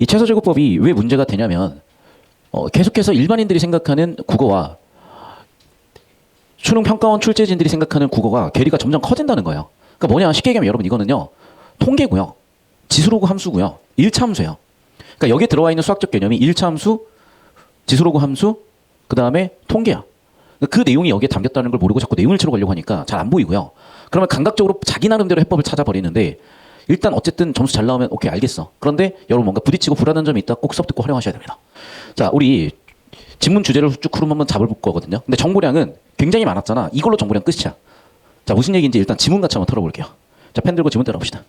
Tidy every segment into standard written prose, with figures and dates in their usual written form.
이 최소제곱법이 왜 문제가 되냐면 계속해서 일반인들이 생각하는 국어와 수능 평가원 출제진들이 생각하는 국어가 괴리가 점점 커진다는 거예요. 그러니까 뭐냐 쉽게 얘기하면 여러분 이거는요. 통계고요. 지수로그 함수고요. 1차 함수예요. 그러니까 여기에 들어와 있는 수학적 개념이 1차 함수, 지수로그 함수, 그 다음에 통계야. 그 내용이 여기에 담겼다는 걸 모르고 자꾸 내용을 치러 가려고 하니까 잘 안 보이고요. 그러면 감각적으로 자기 나름대로 해법을 찾아버리는데 일단 어쨌든 점수 잘 나오면 오케이 알겠어. 그런데 여러분 뭔가 부딪히고 불안한 점이 있다 꼭 수업 듣고 활용하셔야 됩니다. 자, 우리 지문 주제를 쭉 흐름 한번 잡아볼 거거든요. 근데 정보량은 굉장히 많았잖아. 이걸로 정보량 끝이야. 자, 무슨 얘기인지 일단 지문같이 한번 털어볼게요. 자, 펜 들고 지문 따라봅시다.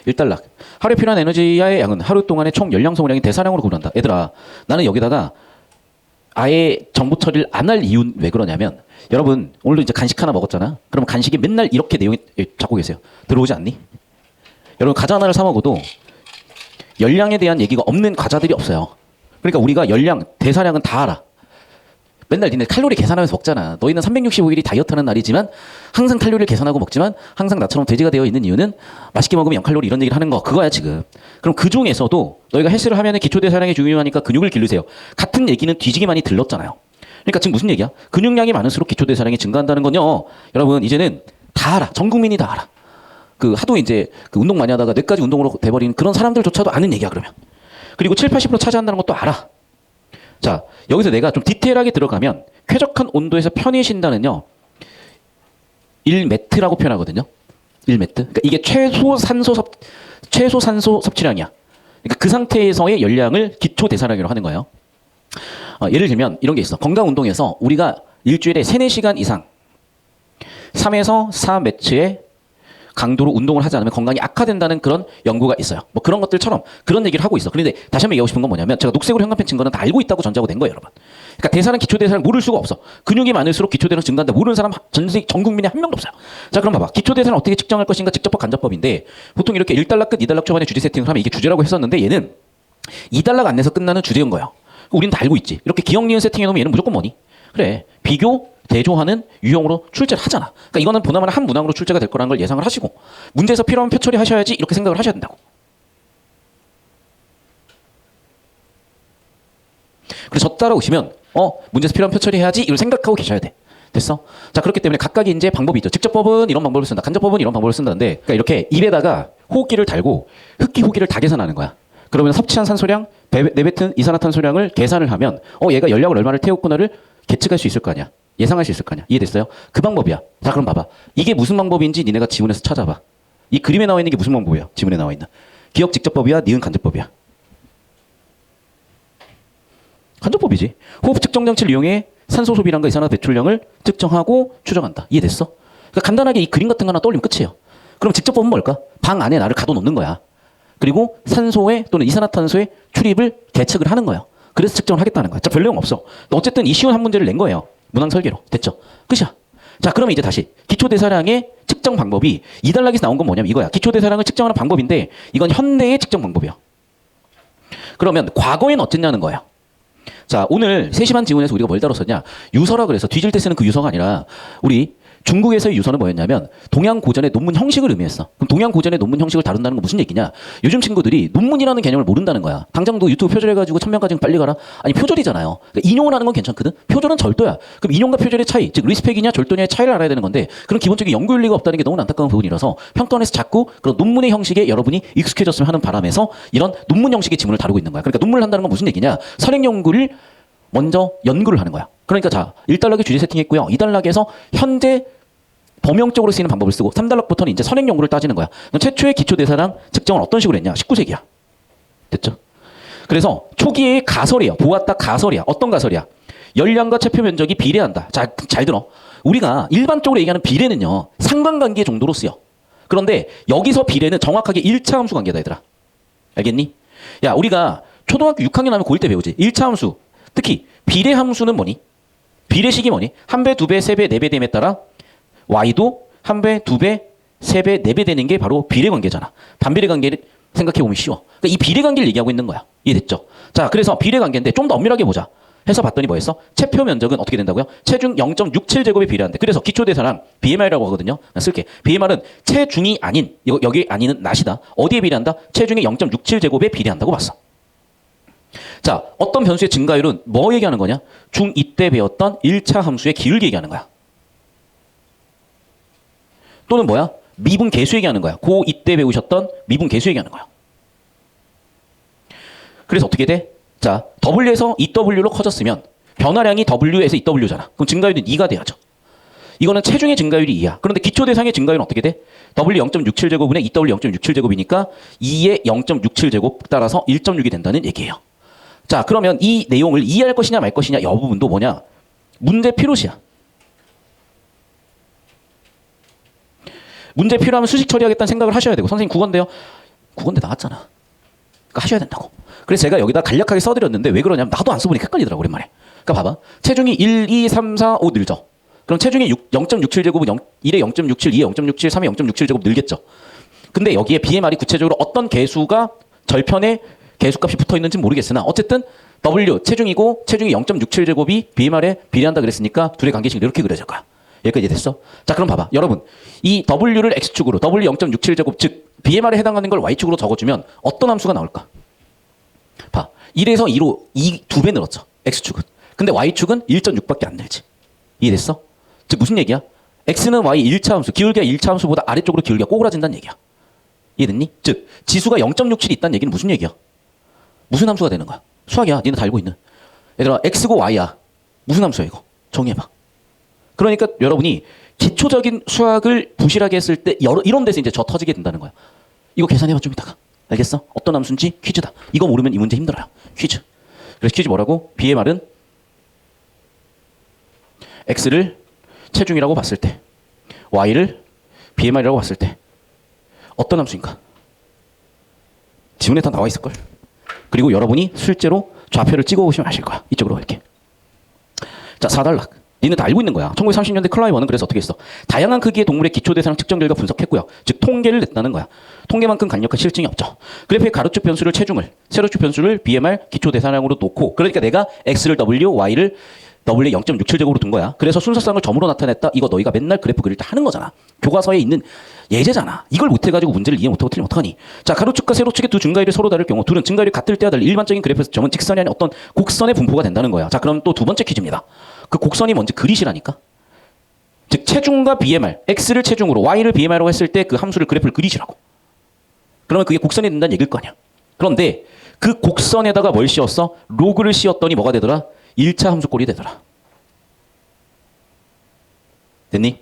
1단락. 하루에 필요한 에너지의 양은 하루 동안의 총 열량 소모량이 대사량으로 구분한다. 얘들아, 나는 여기다가 아예 정보 처리를 안 할 이유는 왜 그러냐면 여러분 오늘도 이제 간식 하나 먹었잖아. 그러면 간식이 맨날 이렇게 내용이 잡고 계세요. 들어오지 않니? 여러분 과자 하나를 사 먹어도 열량에 대한 얘기가 없는 과자들이 없어요. 그러니까 우리가 열량, 대사량은 다 알아. 맨날 니네 칼로리 계산하면서 먹잖아. 너희는 365일이 다이어트하는 날이지만 항상 칼로리를 계산하고 먹지만 항상 나처럼 돼지가 되어 있는 이유는 맛있게 먹으면 0칼로리 이런 얘기를 하는 거 그거야 지금. 그럼 그 중에서도 너희가 헬스를 하면 기초대사량이 중요하니까 근육을 기르세요. 같은 얘기는 뒤지게 많이 들렀잖아요. 그러니까 지금 무슨 얘기야? 근육량이 많을수록 기초대사량이 증가한다는 건요. 여러분 이제는 다 알아. 전 국민이 다 알아. 그 하도 이제 그 운동 많이 하다가 뇌까지 운동으로 돼버린 그런 사람들조차도 아는 얘기야 그러면. 그리고 7, 80% 차지한다는 것도 알아. 자, 여기서 내가 좀 디테일하게 들어가면 쾌적한 온도에서 편히 쉰다는요. 1매트라고 표현하거든요. 1매트. 그러니까 이게 최소 산소 섭취량이야. 그러니까 그 상태에서의 열량을 기초 대사량이라고 하는 거예요. 예를 들면 이런 게 있어. 건강 운동에서 우리가 일주일에 3, 4시간 이상 3에서 4매트의 강도로 운동을 하지 않으면 건강이 악화된다는 그런 연구가 있어요. 뭐 그런 것들처럼 그런 얘기를 하고 있어. 그런데 다시 한번 얘기하고 싶은 건 뭐냐면 제가 녹색으로 형광펜 친 거는 다 알고 있다고 전제하고 된 거예요, 여러분. 그러니까 대사량, 기초대사량 모를 수가 없어. 근육이 많을수록 기초대사량 증가한다. 모르는 사람 전 국민에 한 명도 없어요. 자, 그럼 봐봐. 기초대사량 어떻게 측정할 것인가 직접법, 간접법인데 보통 이렇게 1단락 끝, 2단락 초반에 주제 세팅을 하면 이게 주제라고 했었는데 얘는 2단락 안에서 끝나는 주제인 거예요. 우리는 다 알고 있지. 이렇게 기억, 니은 세팅해놓으면 얘는 무조건 뭐니? 그래. 비교, 대조하는 유형으로 출제를 하잖아. 그러니까 이거는 보나마나 한 문항으로 출제가 될 거라는 걸 예상을 하시고 문제에서 필요하면 표 처리하셔야지 이렇게 생각을 하셔야 된다고. 그래서 저 따라오시면 문제에서 필요한 표 처리해야지 이걸 생각하고 계셔야 돼. 됐어? 자, 그렇기 때문에 각각의 이제 방법이 있죠. 직접법은 이런 방법을 쓴다. 간접법은 이런 방법을 쓴다는데 그러니까 이렇게 입에다가 호흡기를 달고 흡기 호흡기를 다 계산하는 거야. 그러면 섭취한 산소량, 내뱉은 이산화탄소량을 계산을 하면 얘가 열량을 얼마를 태웠구나를 계측할 수 있을 거 아니야. 예상할 수 있을 거 아니야. 이해됐어요? 그 방법이야. 자, 그럼 봐봐. 이게 무슨 방법인지 니네가 지문에서 찾아봐. 이 그림에 나와 있는 게 무슨 방법이야? 지문에 나와 있는. 기억 직접법이야? 니은 간접법이야? 간접법이지. 호흡 측정 장치를 이용해 산소 소비량과 이산화 배출량을 측정하고 추정한다. 이해됐어? 그러니까 간단하게 이 그림 같은 거 하나 떠올리면 끝이에요. 그럼 직접법은 뭘까? 방 안에 나를 가둬놓는 거야. 그리고 산소의 또는 이산화탄소의 출입을 계측을 하는 거예요. 그래서 측정을 하겠다는 거야. 자, 별 내용 없어. 어쨌든 이 쉬운 한 문제를 낸 거예요. 문항 설계로. 됐죠? 끝이야. 자, 그러면 이제 다시 기초대사량의 측정 방법이 2단락에서 나온 건 뭐냐면 이거야. 기초대사량을 측정하는 방법인데 이건 현대의 측정 방법이야. 그러면 과거엔 어땠냐는 거야. 자, 오늘 3시 반 지문에서 우리가 뭘 다뤘었냐? 유서라 그래서 뒤질 때 쓰는 그 유서가 아니라 우리 중국에서의 유서는 뭐였냐면 동양 고전의 논문 형식을 의미했어. 그럼 동양 고전의 논문 형식을 다룬다는 건 무슨 얘기냐? 요즘 친구들이 논문이라는 개념을 모른다는 거야. 당장도 유튜브 표절해가지고 1000명까지 빨리 가라. 아니 표절이잖아요. 그러니까 인용을 하는 건 괜찮거든. 표절은 절도야. 그럼 인용과 표절의 차이, 즉 리스펙이냐 절도냐의 차이를 알아야 되는 건데 그런 기본적인 연구 윤리가 없다는 게 너무 안타까운 부분이라서 평가원에서 자꾸 그런 논문의 형식에 여러분이 익숙해졌으면 하는 바람에서 이런 논문 형식의 지문을 다루고 있는 거야. 그러니까 논문을 한다는 건 무슨 얘기냐? 선행 연구를 먼저 연구를 하는 거야. 그러니까 자, 1단락에 주제 세팅했고요. 2단락에서 현재 범용적으로 쓰이는 방법을 쓰고 3단락부터는 이제 선행 연구를 따지는 거야. 최초의 기초대사량 측정은 어떤 식으로 했냐? 19세기야. 됐죠? 그래서 초기의 가설이야. 보았다 가설이야. 어떤 가설이야? 열량과 체표 면적이 비례한다. 자, 잘 들어. 우리가 일반적으로 얘기하는 비례는요. 상관관계 정도로 쓰여. 그런데 여기서 비례는 정확하게 1차 함수 관계다, 얘들아. 알겠니? 야, 우리가 초등학교 6학년 하면 고1 때 배우지. 1차 함수. 특히 비례 함수는 뭐니? 비례식이 뭐니? 1배, 2배, 3배, 4배 됨에 따라 y도 1배, 2배, 3배, 4배 되는 게 바로 비례 관계잖아. 반비례 관계를 생각해보면 쉬워. 그러니까 이 비례 관계를 얘기하고 있는 거야. 이해됐죠? 자, 그래서 비례 관계인데 좀 더 엄밀하게 보자. 해서 봤더니 뭐였어? 체표 면적은 어떻게 된다고요? 체중 0.67제곱에 비례한대. 그래서 기초대사량 BMR이라고 하거든요. 쓸게. BMR은 체중이 아닌, 여기 아닌은 낫이다. 어디에 비례한다? 체중의 0.67제곱에 비례한다고 봤어. 자, 어떤 변수의 증가율은 뭐 얘기하는 거냐? 중2 때 배웠던 1차 함수의 기울기 얘기하는 거야. 또는 뭐야? 미분 계수 얘기하는 거야. 고2 때 배우셨던 미분 계수 얘기하는 거야. 그래서 어떻게 돼? 자, W에서 EW로 커졌으면 변화량이 W에서 EW잖아. 그럼 증가율은 2가 돼야죠. 이거는 체중의 증가율이 2야. 그런데 기초 대상의 증가율은 어떻게 돼? W 0.67제곱분의 EW 0.67제곱이니까 2의 0.67제곱 따라서 1.6이 된다는 얘기예요. 자, 그러면 이 내용을 이해할 것이냐 말 것이냐 이 부분도 뭐냐? 문제 필요시야. 문제 필요하면 수식 처리하겠다는 생각을 하셔야 되고 선생님 국어인데요. 국어인데 나왔잖아. 그러니까 하셔야 된다고. 그래서 제가 여기다 간략하게 써드렸는데 왜 그러냐면 나도 안 써보니까 헷갈리더라고 오랜만에. 그러니까 봐봐. 체중이 1, 2, 3, 4, 5 늘죠. 그럼 체중이 0.67제곱은 1에 0.67, 2에 0.67, 3에 0.67제곱 늘겠죠. 근데 여기에 BMR이 구체적으로 어떤 계수가 절편에 계수값이 붙어있는지 모르겠으나 어쨌든 W 체중이고 체중이 0.67제곱이 BMR에 비례한다 그랬으니까 둘의 관계식 이렇게 그려질 거야. 여기까지 됐어? 자, 그럼 봐봐. 여러분, 이 W를 X축으로 W 0.67제곱 즉 BMR에 해당하는 걸 Y축으로 적어주면 어떤 함수가 나올까? 봐. 1에서 2로 2배 늘었죠. X축은. 근데 Y축은 1.6밖에 안 늘지. 이해됐어? 즉 무슨 얘기야? X는 Y 1차 함수, 기울기가 1차 함수보다 아래쪽으로 기울기가 꼬그라진다는 얘기야. 이해됐니? 즉 지수가 0.67이 있다는 얘기는 무슨 얘기야? 무슨 함수가 되는 거야? 수학이야. 니네 다 알고 있는. 얘들아, X고 Y야. 무슨 함수야 이거? 정의해봐. 그러니까 여러분이 기초적인 수학을 부실하게 했을 때 이런 데서 이제 저 터지게 된다는 거야. 이거 계산해봐 좀 이따가. 알겠어? 어떤 함수인지 퀴즈다. 이거 모르면 이 문제 힘들어요. 퀴즈. 그래서 퀴즈 뭐라고? BMR은 X를 체중이라고 봤을 때 Y를 BMR이라고 봤을 때 어떤 함수인가? 지문에 다 나와 있을걸? 그리고 여러분이 실제로 좌표를 찍어보시면 아실 거야. 이쪽으로 이렇게. 자, 4단락. 니는 다 알고 있는 거야. 1930년대 클라이버는 그래서 어떻게 했어? 다양한 크기의 동물의 기초 대사량 측정 결과 분석했고요. 즉 통계를 냈다는 거야. 통계만큼 강력한 실증이 없죠. 그래프의 가로축 변수를 체중을, 세로축 변수를 BMR 기초 대사량으로 놓고 그러니까 내가 X를 W, Y를 W의 0.67제곱으로 둔 거야. 그래서 순서상을 점으로 나타냈다. 이거 너희가 맨날 그래프 그릴 때 하는 거잖아. 교과서에 있는 예제잖아. 이걸 못해가지고 문제를 이해 못하고 틀리면 어떡하니? 자, 가로축과 세로축의 두 증가율이 서로 다를 경우 둘은 증가율이 같을 때와 달리 일반적인 그래프에서 점은 직선이 아닌 어떤 곡선의 분포가 된다는 거야. 자, 그럼 또 두 번째 퀴즈입니다. 그 곡선이 뭔지 그리시라니까. 즉 체중과 BMR, X를 체중으로 Y를 BMR로 했을 때 그 함수를 그래프를 그리시라고. 그러면 그게 곡선이 된다는 얘기일 거 아니야. 그런데 그 곡선에다가 뭘 씌웠어? 로그를 씌웠더니 뭐가 되더라? 1차 함수 꼴이 되더라. 됐니?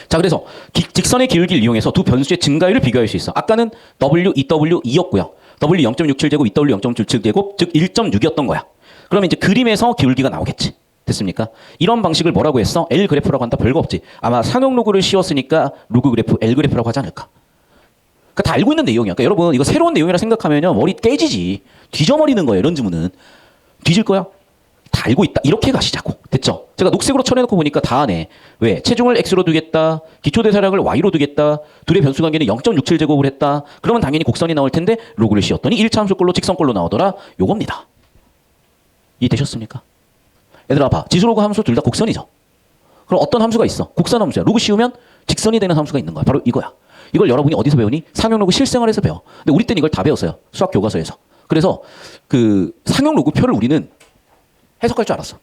자, 그래서 직선의 기울기를 이용해서 두 변수의 증가율을 비교할 수 있어. 아까는 W, EW 2였고요. W 0.67제곱, EW 0.77제곱, 즉 1.6이었던 거야. 그러면 이제 그림에서 기울기가 나오겠지. 됐습니까? 이런 방식을 뭐라고 했어? L 그래프라고 한다. 별거 없지. 아마 상용 로그를 씌웠으니까 로그 그래프, L 그래프라고 하지 않을까? 그러니까 다 알고 있는 내용이야. 그러니까 여러분 이거 새로운 내용이라 생각하면요 머리 깨지지. 뒤져버리는 거예요. 이런 지문은. 뒤질 거야? 다 알고 있다. 이렇게 가시자고. 됐죠? 제가 녹색으로 칠해놓고 보니까 다 하네. 왜? 체중을 X로 두겠다. 기초대사량을 Y로 두겠다. 둘의 변수 관계는 0.67제곱을 했다. 그러면 당연히 곡선이 나올 텐데 로그를 씌웠더니 1차 함수꼴로 직선꼴로 나오더라. 요겁니다. 이해되셨습니까? 얘들아 봐. 지수로그 함수 둘 다 곡선이죠. 그럼 어떤 함수가 있어? 곡선 함수야. 로그 씌우면 직선이 되는 함수가 있는 거야. 바로 이거야. 이걸 여러분이 어디서 배우니? 상용 로그 실생활에서 배워. 근데 우리 때는 이걸 다 배웠어요. 수학 교과서에서. 그래서 그 상용 로그 표를 우리는 해석할 줄 알았어.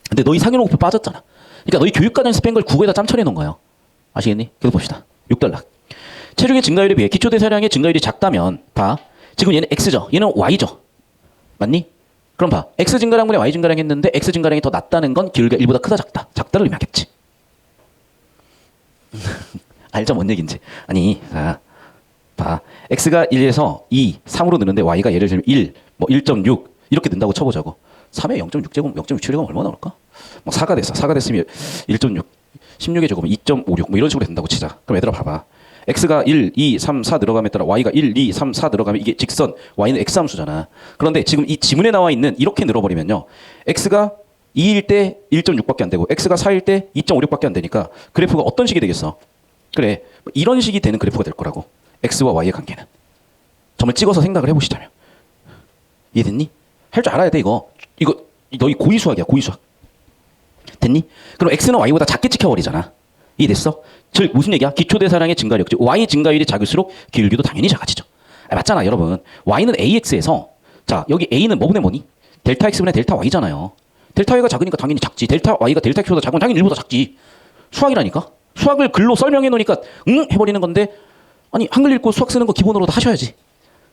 근데 너희 상용 로그 표 빠졌잖아. 그러니까 너희 교육과정에서 뺀 걸 국어에다 짬처리해 놓은 거예요. 아시겠니? 그래서 봅시다. 6단락. 체중의 증가율에 비해 기초대사량의 증가율이 작다면 봐. 지금 얘는 X죠. 얘는 Y죠. 맞니? 그럼 봐. X 증가량분의 Y 증가량 했는데 X 증가량이 더 낮다는 건 기울기가 1보다 크다 작다. 작다를 의미하겠지. 알죠? 뭔 얘기인지. 아니, 자, 봐. X가 1에서 2, 3으로 느는데 Y가 예를 들면 1, 뭐 1.6 이렇게 는다고 쳐보자고. 3에 0.6제곱, 0.67제곱 얼마 나올까? 뭐 4가 됐어. 4가 됐으면 1.6, 16의 제곱은 2.56 뭐 이런 식으로 된다고 치자. 그럼 얘들아 봐봐. X가 1, 2, 3, 4 들어감에 따라 Y가 1, 2, 3, 4 들어가면 이게 직선, Y는 X함수잖아. 그런데 지금 이 지문에 나와 있는 이렇게 늘어버리면요. X가 2일 때 1.6밖에 안 되고 X가 4일 때 2.56밖에 안 되니까 그래프가 어떤 식이 되겠어? 그래, 이런 식이 되는 그래프가 될 거라고. X와 Y의 관계는. 점을 찍어서 생각을 해보시자면. 이해됐니? 할 줄 알아야 돼 이거. 이거 너희 고의 수학이야. 고의 수학. 됐니? 그럼 X는 Y보다 작게 찍혀버리잖아. 이해됐어? 즉 무슨 얘기야? 기초대사량의 증가력, 즉 Y 증가율이 작을수록 기울기도 당연히 작아지죠. 맞잖아 여러분. Y는 AX에서 자, 여기 A는 뭐분의 뭐니? 델타 X분의 델타 Y잖아요. 델타 Y가 작으니까 당연히 작지. 델타 Y가 델타 X보다 작으면 당연히 1보다 작지. 수학이라니까? 수학을 글로 설명해 놓으니까 응? 해버리는 건데 아니 한글 읽고 수학 쓰는 거 기본으로 다 하셔야지.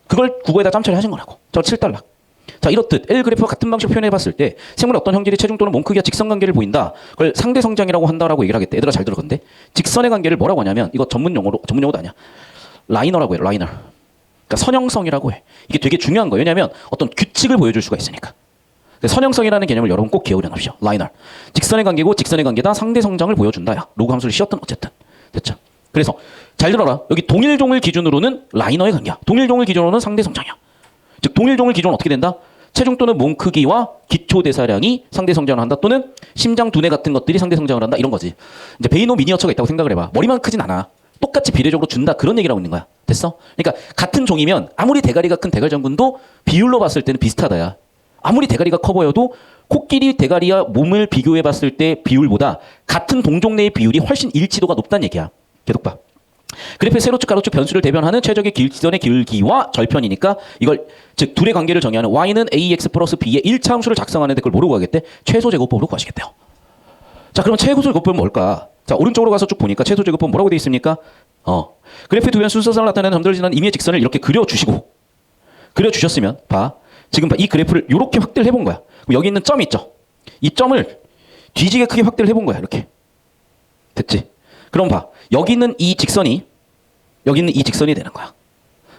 그걸 국어에다 짬처리 하신 거라고. 저 7달러. 자, 이렇듯 L 그래프와 같은 방식으로 표현해 봤을 때 생물의 어떤 형질이 체중 또는 몸 크기와 직선 관계를 보인다. 그걸 상대 성장이라고 한다라고 얘기를 하겠대. 얘들아 잘 들어. 근데 직선의 관계를 뭐라고 하냐면 이거 전문 용어도 아니야. 라이너라고 해. 라이너. 그러니까 선형성이라고 해. 이게 되게 중요한 거예요. 왜냐하면 어떤 규칙을 보여줄 수가 있으니까. 선형성이라는 개념을 여러분 꼭 기억을 해놓으십시오. 라이너. 직선의 관계고 직선의 관계다. 상대 성장을 보여준다야. 로그 함수를 씌웠든 어쨌든. 됐죠? 그래서 잘 들어라. 여기 동일종을 기준으로는 라이너의 관계야. 동일종을 기준으로는 상대 성장이야. 즉 동일종을 기준으로 어떻게 된다? 체중 또는 몸 크기와 기초 대사량이 상대 성장을 한다. 또는 심장 두뇌 같은 것들이 상대 성장을 한다. 이런 거지. 이제 베이노 미니어처가 있다고 생각을 해봐. 머리만 크진 않아. 똑같이 비례적으로 준다. 그런 얘기를 하고 있는 거야. 됐어? 그러니까 같은 종이면 아무리 대가리가 큰 대갈장군도 비율로 봤을 때는 비슷하다야. 아무리 대가리가 커 보여도 코끼리 대가리와 몸을 비교해 봤을 때 비율보다 같은 동종 내의 비율이 훨씬 일치도가 높다는 얘기야. 계속 봐. 그래프의 세로축 가로축 변수를 대변하는 최적의 직선의 기울기와 절편이니까 이걸 즉 둘의 관계를 정의하는 y는 ax 플러스 b의 1차 함수를 작성하는데 그걸 뭐라고 하겠대? 최소 제곱법으로 구하시겠대요. 자, 그럼 최소 제곱법은 뭘까? 자, 오른쪽으로 가서 쭉 보니까 최소 제곱법 뭐라고 되어 있습니까? 그래프의 두 변 순서상으로 나타나는 점들을 지나는 임의의 직선을 이렇게 그려주시고 그려주셨으면 봐. 지금 봐. 이 그래프를 이렇게 확대를 해본 거야. 그럼 여기 있는 점이 있죠? 이 점을 뒤지게 크게 확대를 해본 거야. 이렇게. 됐지? 그럼 봐. 여기 있는 이 직선이 되는 거야.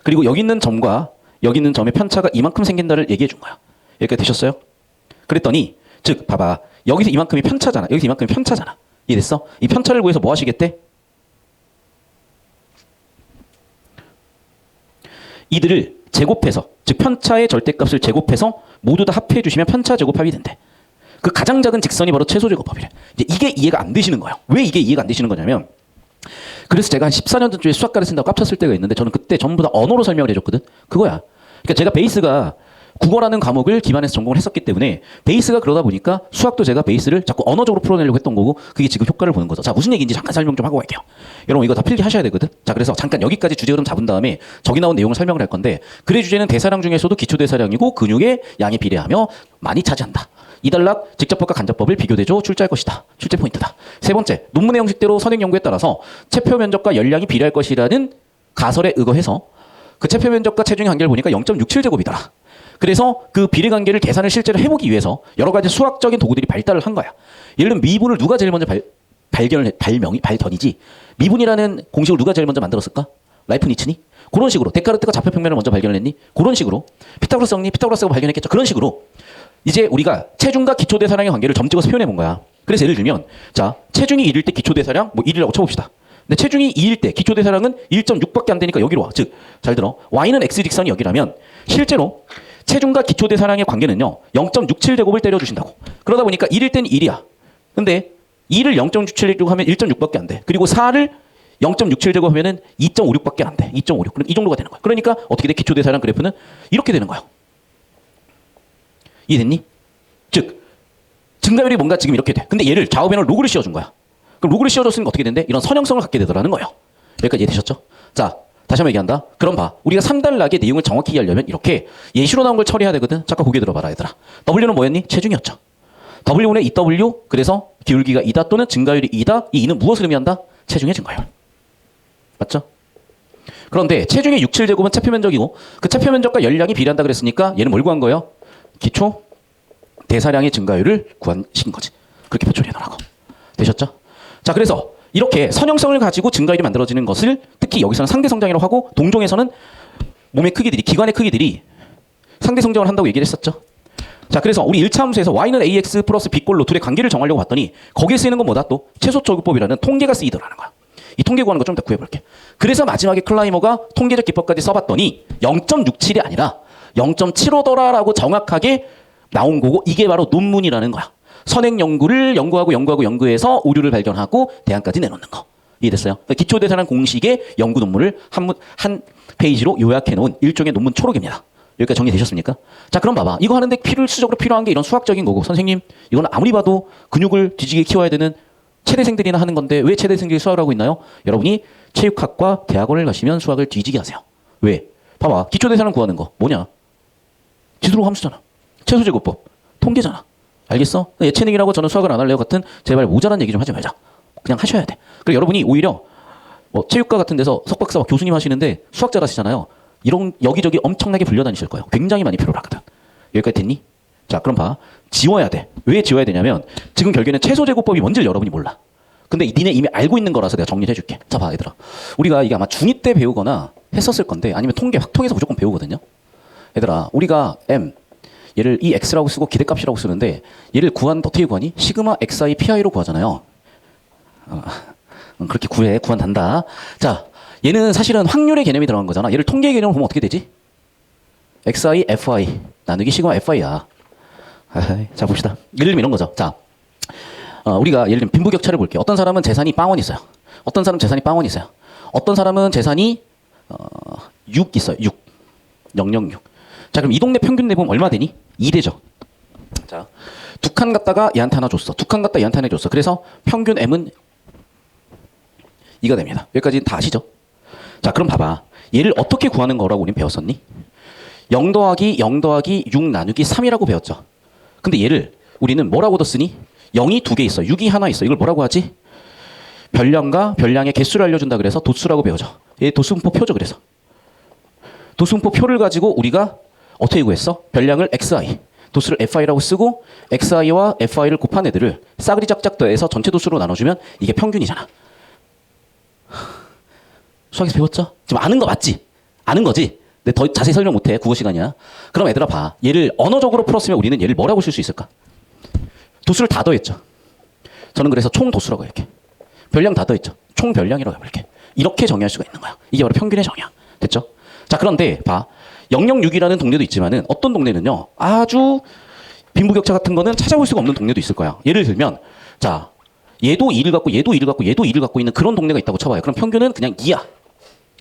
그리고 여기 있는 점과 여기 있는 점의 편차가 이만큼 생긴다를 얘기해 준 거야. 여기까지 되셨어요? 그랬더니 즉 봐봐. 여기서 이만큼이 편차잖아. 여기서 이만큼이 편차잖아. 이해됐어? 이 편차를 구해서 뭐 하시겠대? 이들을 제곱해서 즉 편차의 절대값을 제곱해서 모두 다 합해 주시면 편차 제곱합이 된대. 그 가장 작은 직선이 바로 최소 제곱합이래. 이제 이게 이해가 안 되시는 거예요. 왜 이게 이해가 안 되시는 거냐면 그래서 제가 한 14년 전쯤에 수학과를 쓴다고 깝쳤을 때가 있는데 저는 그때 전부 다 언어로 설명을 해줬거든. 그거야. 그러니까 제가 베이스가 국어라는 과목을 기반해서 전공을 했었기 때문에 베이스가 그러다 보니까 수학도 제가 베이스를 자꾸 언어적으로 풀어내려고 했던 거고 그게 지금 효과를 보는 거죠. 자, 무슨 얘기인지 잠깐 설명 좀 하고 갈게요. 여러분 이거 다 필기하셔야 되거든. 자, 그래서 잠깐 여기까지 주제 흐름 잡은 다음에 저기 나온 내용을 설명을 할 건데 글의 주제는 대사량 중에서도 기초대사량이고 근육의 양에 비례하며 많이 차지한다. 이단락 직접법과 간접법을 비교대조 출제할 것이다. 출제 포인트다. 세 번째, 논문의 형식대로 선행 연구에 따라서 체표 면적과 열량이 비례할 것이라는 가설에 의거해서 그 체표 면적과 체중의 관계를 보니까 0.67제곱이더라. 그래서 그 비례 관계를 계산을 실제로 해보기 위해서 여러 가지 수학적인 도구들이 발달을 한 거야. 예를 들면 미분을 누가 제일 먼저 발견이지. 미분이라는 공식을 누가 제일 먼저 만들었을까? 라이프니츠니? 그런 식으로 데카르트가 좌표평면을 먼저 발견을 했니? 그런 식으로 피타고라스가 발견했겠죠. 그런 식으로 이제 우리가 체중과 기초대사량의 관계를 점 찍어서 표현해 본 거야. 그래서 예를 들면 자, 체중이 1일 때 기초대사량 뭐 1이라고 쳐봅시다. 근데 체중이 2일 때 기초대사량은 1.6밖에 안 되니까 여기로 와. 즉, 잘 들어. y는 x직선이 여기라면 실제로 체중과 기초대사량의 관계는요. 0.67제곱을 때려주신다고. 그러다 보니까 1일 때는 1이야. 근데 2를 0.67제곱 하면 1.6밖에 안 돼. 그리고 4를 0.67제곱 하면은 2.56밖에 안 돼. 2.56. 이 정도가 되는 거야. 그러니까 어떻게 돼? 기초대사량 그래프는 이렇게 되는 거야. 이해됐니? 즉 증가율이 뭔가 지금 이렇게 돼. 근데 얘를 좌우변을 로그를 씌워준 거야. 그럼 로그를 씌워줬으니까 어떻게 된대? 이런 선형성을 갖게 되더라는 거예요. 여기까지 이해되셨죠? 자, 다시 한번 얘기한다. 그럼 봐. 우리가 3단락의 내용을 정확히 이해하려면 이렇게 예시로 나온 걸 처리해야 되거든. 잠깐 고개 들어봐라 얘들아. W는 뭐였니? 체중이었죠. W분의 EW 그래서 기울기가 2다 또는 증가율이 2다. 이 2는 무엇을 의미한다? 체중의 증가율. 맞죠? 그런데 체중의 67제곱은 체표면적이고 그 체표면적과 열량이 비례한다 그랬으니까 얘는 뭘 구한 거예요? 기초 대사량의 증가율을 구하신 거지. 그렇게 표출해 놓으라고. 되셨죠? 자, 그래서 이렇게 선형성을 가지고 증가율이 만들어지는 것을 특히 여기서는 상대 성장이라고 하고 동종에서는 몸의 크기들이 기관의 크기들이 상대 성장을 한다고 얘기를 했었죠. 자, 그래서 우리 1차 함수에서 y는 ax 플러스 b꼴로 둘의 관계를 정하려고 봤더니 거기에 쓰이는 건 뭐다? 또 최소적용법이라는 통계가 쓰이더라는 거야. 이 통계 구하는 거 좀 이따 구해볼게. 그래서 마지막에 클라이머가 통계적 기법까지 써봤더니 0.67이 아니라 0.75더라라고 정확하게 나온 거고 이게 바로 논문이라는 거야. 선행 연구를 연구해서 오류를 발견하고 대안까지 내놓는 거. 이해됐어요? 그러니까 기초대사량 공식의 연구 논문을 한 페이지로 요약해 놓은 일종의 논문 초록입니다. 여기까지 정리되셨습니까? 자, 그럼 봐봐. 이거 하는데 필수적으로 필요한 게 이런 수학적인 거고 선생님 이건 아무리 봐도 근육을 뒤지게 키워야 되는 체대생들이나 하는 건데 왜 체대생들이 수학을 하고 있나요? 여러분이 체육학과 대학원을 가시면 수학을 뒤지게 하세요. 왜? 봐봐. 기초대사량 구하는 거 뭐냐? 지수로 함수잖아. 최소제곱법. 통계잖아. 알겠어? 예체능이라고 저는 수학을 안 할래요 같은 제발 모자란 얘기 좀 하지 말자. 그냥 하셔야 돼. 그리고 여러분이 오히려 뭐 체육과 같은 데서 석박사 교수님 하시는데 수학 잘하시잖아요. 이런 여기저기 엄청나게 불려다니실 거예요. 굉장히 많이 필요로 하거든. 여기까지 됐니? 자, 그럼 봐. 지워야 돼. 왜 지워야 되냐면 지금 결국에는 최소제곱법이 뭔지를 여러분이 몰라. 근데 니네 이미 알고 있는 거라서 내가 정리를 해줄게. 자, 봐, 얘들아. 우리가 이게 아마 중2 때 배우거나 했었을 건데 아니면 통계 확통해서 무조건 배우거든요. 얘들아, 우리가 M 얘를 이 x라고 쓰고 기대값이라고 쓰는데 얘를 어떻게 구하니? 시그마 xi pi로 구하잖아요. 그렇게 구한단다. 자, 얘는 사실은 확률의 개념이 들어간 거잖아. 얘를 통계의 개념으로 보면 어떻게 되지? xi fi 나누기 시그마 fi야. 자, 봅시다. 예를 들면 이런 거죠. 자, 우리가 예를 들면 빈부격차를 볼게요. 어떤 사람은 재산이 빵원 있어요. 어떤 사람은 재산이 빵원 있어요. 어떤 사람은 재산이 6 있어요. 6. 006. 자, 그럼 이 동네 평균 내보면 얼마 되니? 2대죠. 자, 두 칸 갖다가 얘한테 하나 줬어. 두 칸 갖다 얘한테 하나 줬어. 그래서 평균 M은 2가 됩니다. 여기까지 다 아시죠? 자, 그럼 봐봐. 얘를 어떻게 구하는 거라고 우린 배웠었니? 0 더하기 0 더하기 6 나누기 3이라고 배웠죠. 근데 얘를 우리는 뭐라고도 쓰니? 0이 두 개 있어. 6이 하나 있어. 이걸 뭐라고 하지? 별량과 별량의 개수를 알려준다 그래서 도수라고 배우죠. 얘 도수분포 표죠. 그래서 도수분포 표를 가지고 우리가 어떻게 구했어? 별량을 xi, 도수를 fi라고 쓰고 xi와 fi를 곱한 애들을 싸그리 짝짝 더해서 전체 도수로 나눠주면 이게 평균이잖아. 수학에서 배웠죠? 지금 아는 거 맞지? 아는 거지? 근데 더 자세히 설명 못해. 국어 시간이야. 그럼 얘들아 봐. 얘를 언어적으로 풀었으면 우리는 얘를 뭐라고 쓸 수 있을까? 도수를 다 더했죠. 저는 그래서 총 도수라고 이렇게. 별량 다 더했죠. 총 별량이라고 이렇게. 이렇게 정의할 수가 있는 거야. 이게 바로 평균의 정의야. 됐죠? 자, 그런데 봐. 006이라는 동네도 있지만은 어떤 동네는요. 아주 빈부격차 같은 거는 찾아볼 수가 없는 동네도 있을 거야. 예를 들면 자, 얘도 2를 갖고 얘도 2를 갖고 얘도 2를 갖고 있는 그런 동네가 있다고 쳐봐요. 그럼 평균은 그냥 2야.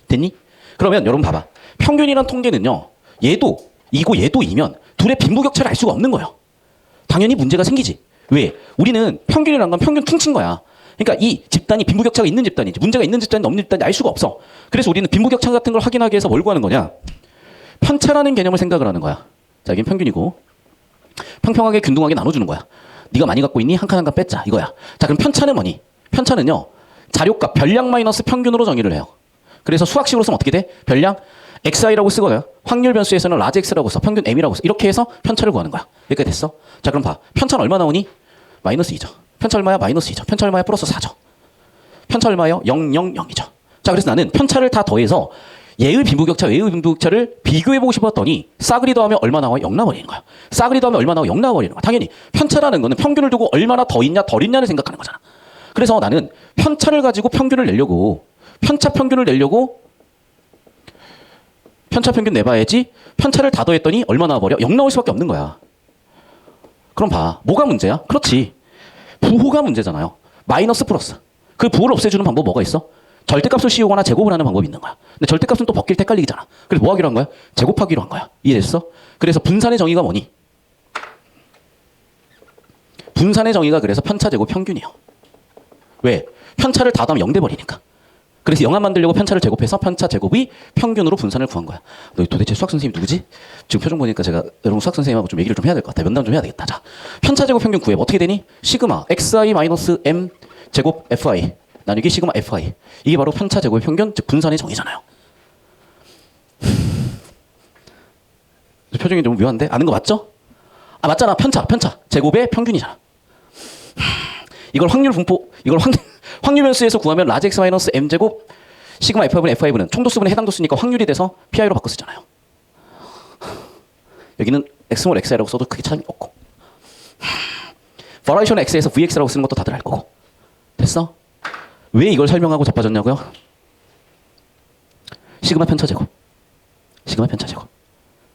됐니? 그러면 여러분 봐봐. 평균이란 통계는요. 얘도 2고 얘도 2면 둘의 빈부격차를 알 수가 없는 거예요. 당연히 문제가 생기지. 왜? 우리는 평균이란 건 평균 퉁친 거야. 그러니까 이 집단이 빈부격차가 있는 집단인지 문제가 있는 집단인지 없는 집단인지 알 수가 없어. 그래서 우리는 빈부격차 같은 걸 확인하기 위해서 뭘 구하는 거냐? 편차라는 개념을 생각을 하는 거야. 자, 여긴 평균이고 평평하게 균등하게 나눠주는 거야. 네가 많이 갖고 있니? 한 칸 한 칸 뺐자 이거야. 자, 그럼 편차는 뭐니? 편차는요. 자료값 별량 마이너스 평균으로 정의를 해요. 그래서 수학식으로 쓰면 어떻게 돼? 별량 xi라고 쓰거든요. 확률 변수에서는 라지 x라고 써. 평균 m이라고 써. 이렇게 해서 편차를 구하는 거야. 여기까지 됐어? 자, 그럼 봐. 편차는 얼마 나오니? 마이너스 2죠. 편차 얼마야? 마이너스 2죠. 편차 얼마야? 플러스 4죠. 편차 얼마예요? 0, 0, 0이죠. 자, 그래서 나는 편차를 다 더해서 얘의 빈부격차, 얘의 빈부격차를 비교해보고 싶었더니 싸그리 더하면 얼마 나와? 0 나와버리는 거야. 싸그리 더하면 얼마 나와? 0 나와버리는 거야. 당연히 편차라는 거는 평균을 두고 얼마나 더 있냐, 덜 있냐를 생각하는 거잖아. 그래서 나는 편차를 가지고 평균을 내려고 편차 평균을 내려고 편차 평균 내봐야지 편차를 다 더했더니 얼마 나와버려? 0 나올 수밖에 없는 거야. 그럼 봐. 뭐가 문제야? 그렇지. 부호가 문제잖아요. 마이너스 플러스. 그 부호를 없애주는 방법 뭐가 있어? 절대값을 씌우거나 제곱을 하는 방법이 있는 거야. 근데 절대값은 또 벗길 때 헷갈리잖아. 그래서 뭐 하기로 한 거야? 제곱하기로 한 거야. 이해됐어? 그래서 분산의 정의가 뭐니? 분산의 정의가 그래서 편차 제곱 평균이에요. 왜? 편차를 다 더하면 0 돼버리니까. 그래서 영합 만들려고 편차를 제곱해서 편차 제곱이 평균으로 분산을 구한 거야. 너 도대체 수학 선생님 누구지? 지금 표정 보니까 제가 여러분 수학 선생님하고 좀 얘기를 좀 해야 될 것 같아. 면담 좀 해야 되겠다. 자, 편차 제곱 평균 구해. 어떻게 되니? 시그마 xi 마이너스 m 제곱 fi 나누기 시그마 fi. 이게 바로 편차 제곱의 평균, 즉 분산의 정의잖아요. 표정이 좀 묘한데? 아는 거 맞죠? 아, 맞잖아. 편차 제곱의 평균이잖아. 이걸 확률 분포, 이걸 확률 변수에서 구하면 라지 x 마이너스 m 제곱 시그마 f5는 f5는 총도수분의 해당 도수니까 확률이 돼서 pi로 바꿔 쓰잖아요. 여기는 x몰 xi라고 써도 크게 차이가 없고 버라이션 x에서 vx라고 쓰는 것도 다들 알 거고. 됐어? 왜 이걸 설명하고 자빠졌냐고요? 시그마 편차 제곱. 시그마 편차 제곱.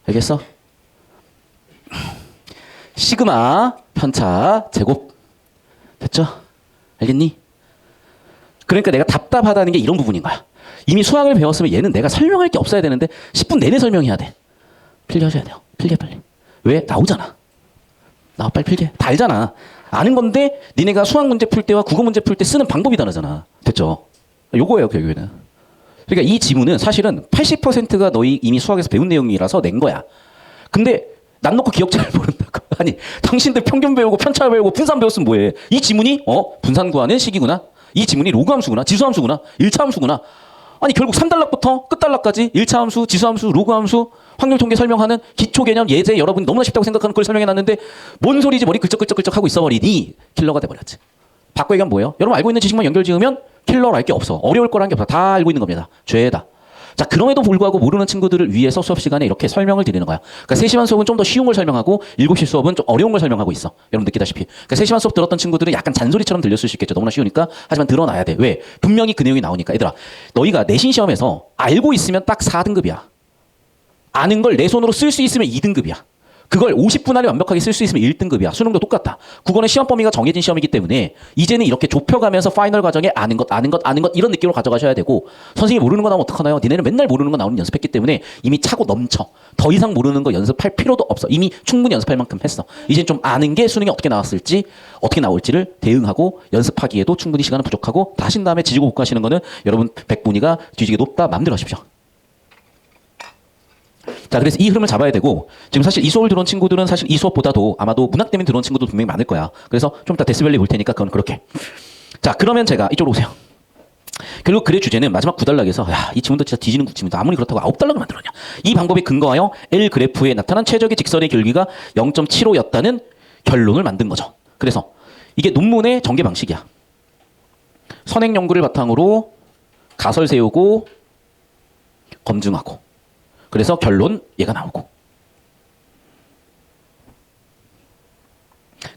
알겠어? 시그마 편차 제곱. 됐죠? 알겠니? 그러니까 내가 답답하다는 게 이런 부분인 거야. 이미 수학을 배웠으면 얘는 내가 설명할 게 없어야 되는데 10분 내내 설명해야 돼. 필기하셔야 돼요. 필기해 빨리. 왜? 나오잖아. 나와 빨리 필기해. 다 알잖아. 아는 건데 니네가 수학 문제 풀 때와 국어 문제 풀 때 쓰는 방법이 다르잖아. 됐죠? 요거예요 결국에는. 그러니까 이 지문은 사실은 80%가 너희 이미 수학에서 배운 내용이라서 낸 거야. 근데 난 놓고 기억자를 모른다고. 아니, 당신들 평균 배우고 편차 배우고 분산 배웠으면 뭐해. 이 지문이 분산 구하는 식이구나. 이 지문이 로그 함수구나. 지수 함수구나. 1차 함수구나. 아니, 결국 3단락부터 끝단락까지 1차 함수, 지수 함수, 로그 함수, 확률 통계 설명하는 기초 개념 예제 여러분 너무나 쉽다고 생각하는 걸 설명해 놨는데 뭔 소리지 머리 끌적끌적끌적 하고 있어버리니 킬러가 돼버렸지. 바꿔 얘기하면 뭐예요? 여러분 알고 있는 지식만 연결 지으면 킬러랄 게 없어. 어려울 거란 게 없어. 다 알고 있는 겁니다. 죄다. 자, 그럼에도 불구하고 모르는 친구들을 위해서 수업 시간에 이렇게 설명을 드리는 거야. 그러니까 3시간 수업은 좀 더 쉬운 걸 설명하고 7시 수업은 좀 어려운 걸 설명하고 있어. 여러분 느끼다시피. 그러니까 3시간 수업 들었던 친구들은 약간 잔소리처럼 들렸을 수 있겠죠. 너무나 쉬우니까. 하지만 드러나야 돼. 왜? 분명히 그 내용이 나오니까. 얘들아, 너희가 내신 시험에서 알고 있으면 딱 4등급이야. 아는 걸 내 손으로 쓸 수 있으면 2등급이야. 그걸 50분 안에 완벽하게 쓸 수 있으면 1등급이야. 수능도 똑같다. 국어는 시험 범위가 정해진 시험이기 때문에 이제는 이렇게 좁혀가면서 파이널 과정에 아는 것 이런 느낌으로 가져가셔야 되고 선생님이 모르는 거 나오면 어떡하나요? 니네는 맨날 모르는 거 나오는 연습했기 때문에 이미 차고 넘쳐. 더 이상 모르는 거 연습할 필요도 없어. 이미 충분히 연습할 만큼 했어. 이제 좀 아는 게 수능에 어떻게 나왔을지 어떻게 나올지를 대응하고 연습하기에도 충분히 시간은 부족하고 다 하신 다음에 지지고 복구하시는 거는 여러분 100분위가 뒤지게 높다. 마음대로 하십시오. 자, 그래서 이 흐름을 잡아야 되고 지금 사실 이 수업을 들어온 친구들은 사실 이 수업보다도 아마도 문학 때문에 들어온 친구도 분명히 많을 거야. 그래서 좀 이따 데스밸리 볼 테니까 그건 그렇게. 자, 그러면 제가 이쪽으로 오세요. 결국 글의 주제는 마지막 9단락에서 이 지문도 진짜 뒤지는 지문도 아무리 그렇다고 9단락을 만들었냐. 이 방법에 근거하여 L 그래프에 나타난 최적의 직선의 길이가 0.75였다는 결론을 만든 거죠. 그래서 이게 논문의 전개 방식이야. 선행 연구를 바탕으로 가설 세우고 검증하고 그래서 결론 얘가 나오고